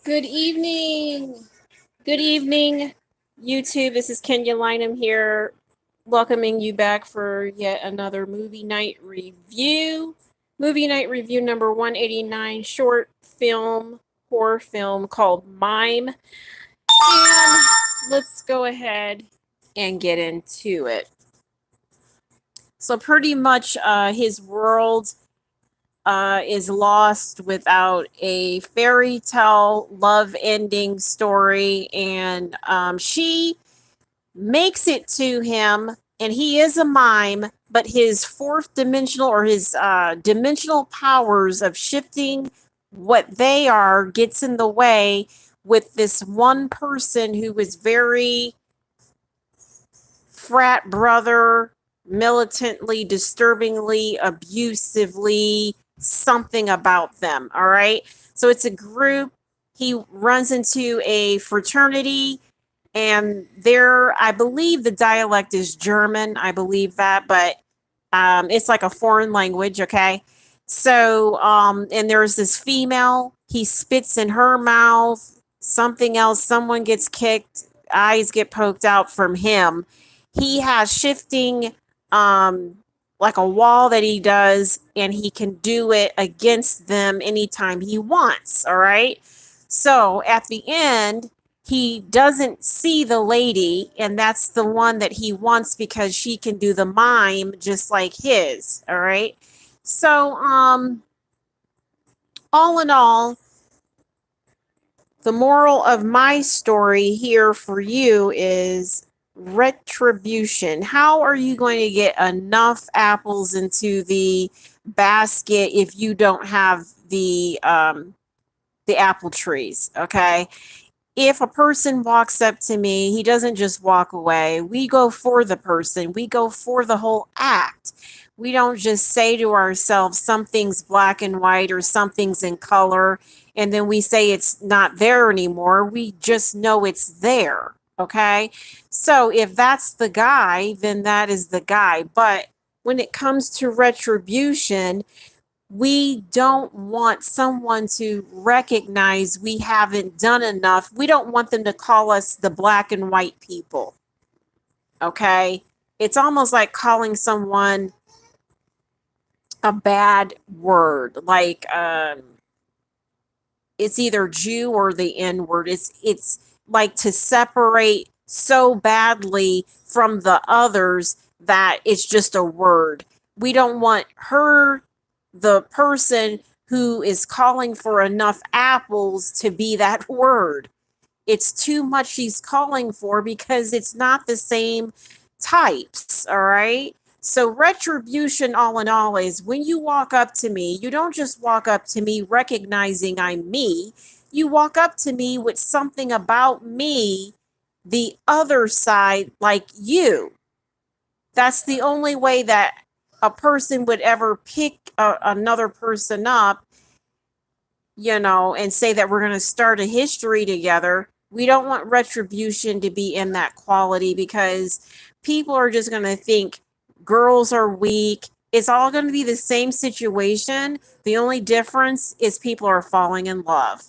Good evening. Good evening, YouTube. This is Kenya Lynham here, welcoming you back for yet another movie night review. Movie night review number 189, short film, horror film called Mime. And let's go ahead and get into it. So, pretty much, his world is lost without a fairy tale love ending story, and she makes it to him, and he is a mime, but his fourth dimensional or his dimensional powers of shifting what they are gets in the way with this one person who is very frat brother, militantly, disturbingly, abusively, something about them. All right. So it's a group. He runs into a fraternity, and there, I believe the dialect is German. I believe that, but it's like a foreign language. Okay. So, and there's this female. He spits in her mouth. Something else. Someone gets kicked. Eyes get poked out from him. He has shifting, um, like a wall that he does, and he can do it against them anytime he wants. All right. So at the end, he doesn't see the lady, and that's the one that he wants because she can do the mime just like his. All right. So, all in all, the moral of my story here for you is retribution. How are you going to get enough apples into the basket if you don't have the apple trees? Okay. If a person walks up to me, he doesn't just walk away. We go for the person, we go for the whole act. We don't just say to ourselves, something's black and white or something's in color, and then we say it's not there anymore. We just know it's there. Okay. So if that's the guy, then that is the guy. But when it comes to retribution, we don't want someone to recognize we haven't done enough. We don't want them to call us the black and white people. Okay. It's almost like calling someone a bad word, like it's either Jew or the N word. It's like to separate so badly from the others that it's just a word. We don't want her, the person who is calling for enough apples, to be that word. It's too much she's calling for because it's not the same types, all right? So, retribution, all in all, is when you walk up to me, you don't just walk up to me recognizing I'm me. You walk up to me with something about me, the other side, like you. That's the only way that a person would ever pick another person up, and say that we're going to start a history together. We don't want retribution to be in that quality because people are just going to think girls are weak. It's all going to be the same situation. The only difference is people are falling in love.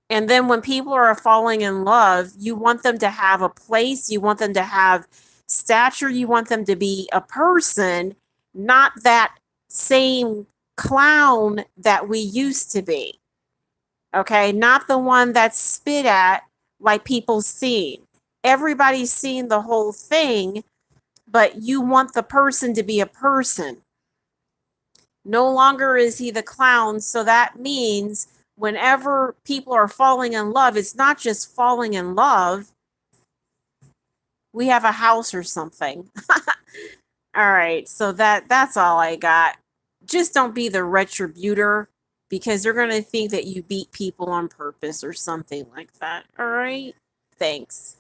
And then when people are falling in love, you want them to have a place, you want them to have stature, you want them to be a person, not that same clown that we used to be. Okay, not the one that's spit at like people seen. Everybody's seen the whole thing, but you want the person to be a person. No longer is he the clown, so that means whenever people are falling in love, it's not just falling in love. We have a house or something. All right, so that's all I got. Just don't be the retributor because they're going to think that you beat people on purpose or something like that. All right? Thanks.